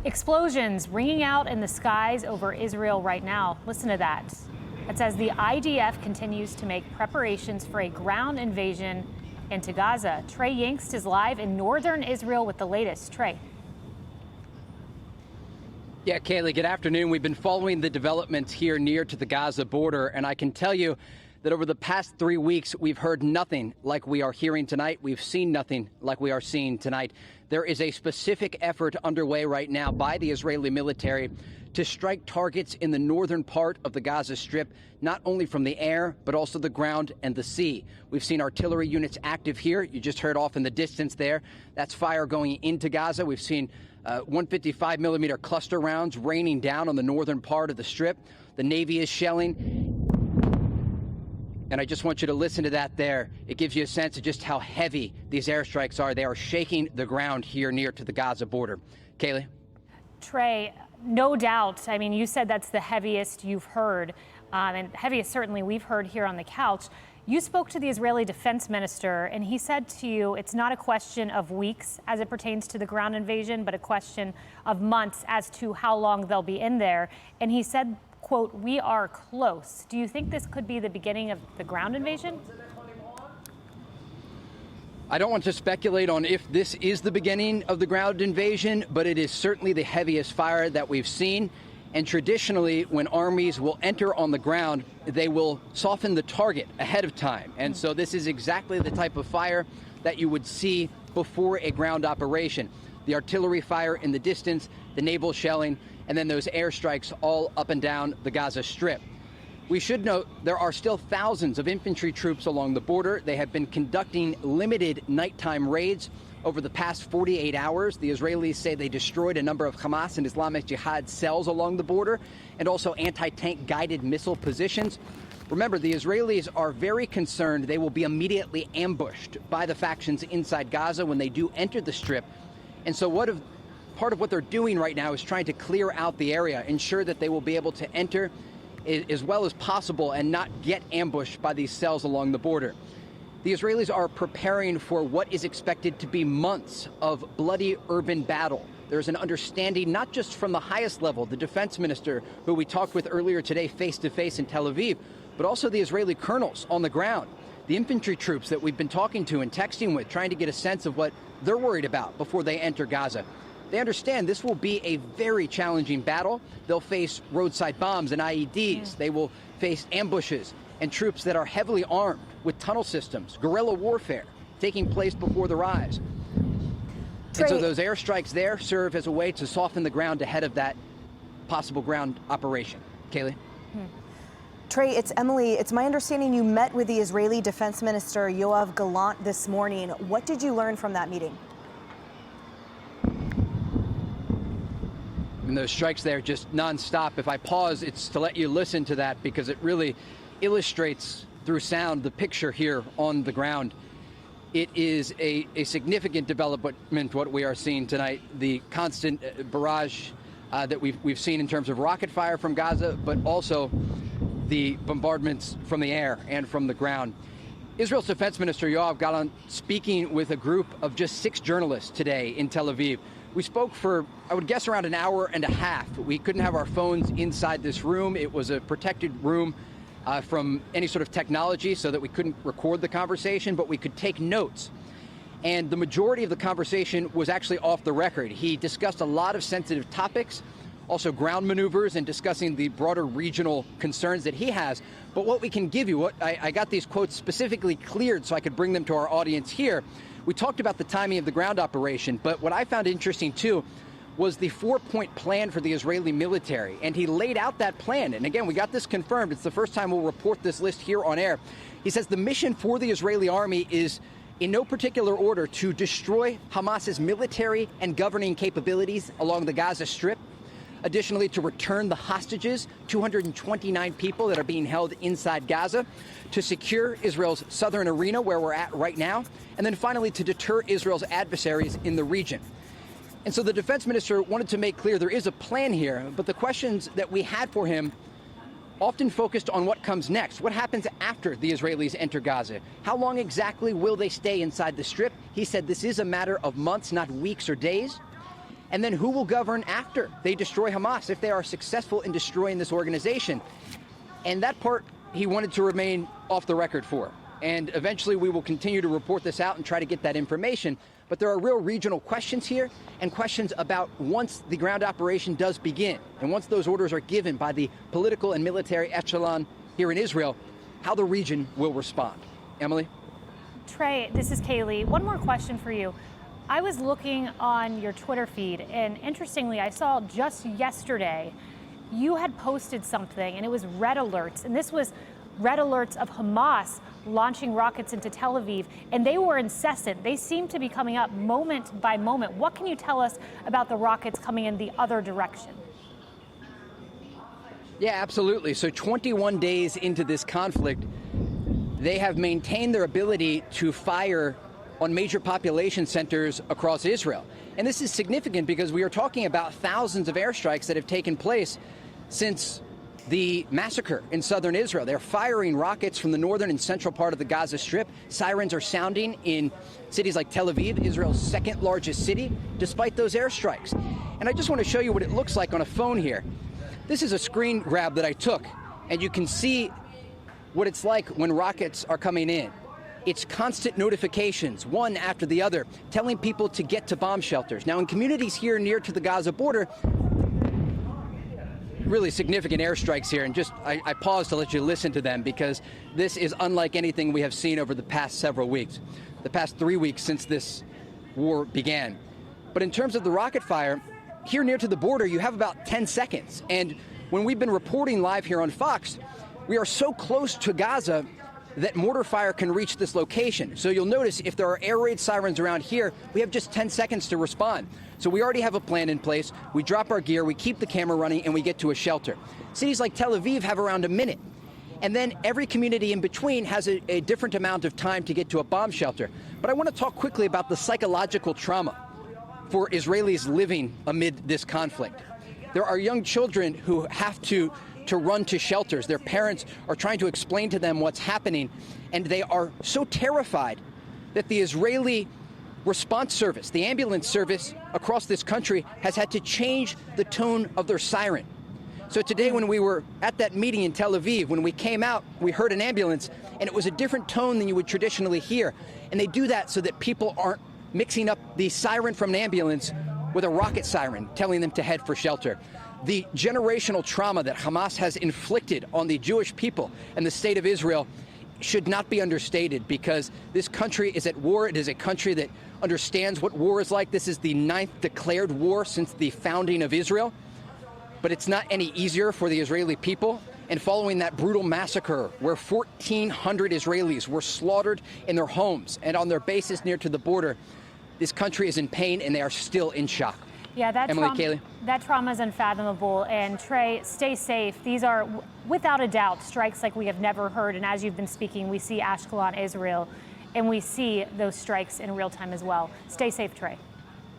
Explosions ringing out in the skies over Israel right now. Listen to that. It says the IDF continues to make preparations for a ground invasion into Gaza. Trey Yingst is live in northern Israel with the latest. Trey. Yeah, Kaylee, good afternoon. We've been following the developments here near to the Gaza border, and I can tell you that over the past 3 weeks, we've heard nothing like we are hearing tonight. We've seen nothing like we are seeing tonight. There is a specific effort underway right now by the Israeli military to strike targets in the northern part of the Gaza Strip, not only from the air, but also the ground and the sea. We've seen artillery units active here. You just heard off in the distance there. That's fire going into Gaza. We've seen 155 millimeter cluster rounds raining down on the northern part of the Strip. The Navy is shelling. And I just want you to listen to that there. It gives you a sense of just how heavy these airstrikes are. They are shaking the ground here near to the Gaza border. Kaylee? Trey, no doubt. I mean, you said that's the heaviest you've heard, and heaviest certainly we've heard here on the couch. You spoke to the Israeli defense minister, and he said to you it's not a question of weeks as it pertains to the ground invasion, but a question of months as to how long they'll be in there. And he said, quote, "We are close." Do you think this could be the beginning of the ground invasion? I don't want to speculate on if this is the beginning of the ground invasion, but it is certainly the heaviest fire that we've seen. And traditionally, when armies will enter on the ground, they will soften the target ahead of time. And so this is exactly the type of fire that you would see before a ground operation. The artillery fire in the distance, the naval shelling, and then those airstrikes all up and down the Gaza Strip. We should note there are still thousands of infantry troops along the border. They have been conducting limited nighttime raids over the past 48 hours. The Israelis say they destroyed a number of Hamas and Islamic Jihad cells along the border and also anti-tank guided missile positions. Remember, the Israelis are very concerned they will be immediately ambushed by the factions inside Gaza when they do enter the Strip. And so part of what they're doing right now is trying to clear out the area, ensure that they will be able to enter as well as possible and not get ambushed by these cells along the border. The Israelis are preparing for what is expected to be months of bloody urban battle. There's an understanding not just from the highest level, the defense minister, who we talked with earlier today face-to-face in Tel Aviv, but also the Israeli colonels on the ground, the infantry troops that we've been talking to and texting with, trying to get a sense of what they're worried about before they enter Gaza. They understand this will be a very challenging battle. They'll face roadside bombs and IEDs. They will face ambushes and troops that are heavily armed with tunnel systems, guerrilla warfare taking place before their eyes. And so those airstrikes there serve as a way to soften the ground ahead of that possible ground operation. Kaylee? Trey, it's Emily. It's my understanding you met with the Israeli Defense Minister Yoav Gallant this morning. What did you learn from that meeting? And those strikes there just nonstop. If I pause, it's to let you listen to that because it really illustrates through sound the picture here on the ground. It is a significant development what we are seeing tonight. The constant barrage that we've seen in terms of rocket fire from Gaza, but also the bombardments from the air and from the ground. Israel's Defense Minister Yoav Gallant speaking with a group of just 6 journalists today in Tel Aviv. We spoke for, I would guess, around an hour and a half. We couldn't have our phones inside this room. It was a protected room from any sort of technology so that we couldn't record the conversation, but we could take notes. And the majority of the conversation was actually off the record. He discussed a lot of sensitive topics, also ground maneuvers and discussing the broader regional concerns that he has. But what we can give you, I got these quotes specifically cleared so I could bring them to our audience here. We talked about the timing of the ground operation, but what I found interesting, too, was the 4-point plan for the Israeli military. And he laid out that plan. And again, we got this confirmed. It's the first time we'll report this list here on air. He says the mission for the Israeli army is, in no particular order, to destroy Hamas's military and governing capabilities along the Gaza Strip. Additionally, to return the hostages, 229 people that are being held inside Gaza, to secure Israel's southern arena where we're at right now, and then finally to deter Israel's adversaries in the region. And so the defense minister wanted to make clear there is a plan here, but the questions that we had for him often focused on what comes next. What happens after the Israelis enter Gaza? How long exactly will they stay inside the Strip? He said this is a matter of months, not weeks or days. And then who will govern after they destroy Hamas if they are successful in destroying this organization? And that part he wanted to remain off the record for. And eventually we will continue to report this out and try to get that information. But there are real regional questions here and questions about once the ground operation does begin and once those orders are given by the political and military echelon here in Israel, how the region will respond. Emily? Trey, this is Kaylee. One more question for you. I was looking on your Twitter feed, and interestingly, I saw just yesterday you had posted something, and it was red alerts. And this was red alerts of Hamas launching rockets into Tel Aviv, and they were incessant. They seem to be coming up moment by moment. What can you tell us about the rockets coming in the other direction? Yeah, absolutely. So 21 days into this conflict, they have maintained their ability to fire on major population centers across Israel. And this is significant because we are talking about thousands of airstrikes that have taken place since the massacre in southern Israel. They're firing rockets from the northern and central part of the Gaza Strip. Sirens are sounding in cities like Tel Aviv, Israel's second largest city, despite those airstrikes. And I just want to show you what it looks like on a phone here. This is a screen grab that I took, and you can see what it's like when rockets are coming in. It's constant notifications, one after the other, telling people to get to bomb shelters. Now, in communities here near to the Gaza border, really significant airstrikes here, and just I pause to let you listen to them because this is unlike anything we have seen over the past several weeks, the past 3 weeks since this war began. But in terms of the rocket fire, here near to the border, you have about 10 seconds. And when we've been reporting live here on Fox, we are so close to Gaza that mortar fire can reach this location. So you'll notice if there are air raid sirens around here, we have just 10 seconds to respond. So we already have a plan in place. We drop our gear, we keep the camera running, and we get to a shelter. Cities like Tel Aviv have around a minute. And then every community in between has a different amount of time to get to a bomb shelter. But I want to talk quickly about the psychological trauma for Israelis living amid this conflict. There are young children who have to run to shelters. Their parents are trying to explain to them what's happening, and they are so terrified that the Israeli response service, the ambulance service across this country, has had to change the tone of their siren. So today when we were at that meeting in Tel Aviv, when we came out, we heard an ambulance, and it was a different tone than you would traditionally hear. And they do that so that people aren't mixing up the siren from an ambulance with a rocket siren telling them to head for shelter. The generational trauma that Hamas has inflicted on the Jewish people and the state of Israel should not be understated, because this country is at war. It is a country that understands what war is like. This is the 9th declared war since the founding of Israel. But it's not any easier for the Israeli people. And following that brutal massacre where 1,400 Israelis were slaughtered in their homes and on their bases near to the border, this country is in pain and they are still in shock. Yeah, Kaylee? That trauma is unfathomable. And Trey, stay safe. These are, without a doubt, strikes like we have never heard. And as you've been speaking, we see Ashkelon, Israel, and we see those strikes in real time as well. Stay safe, Trey.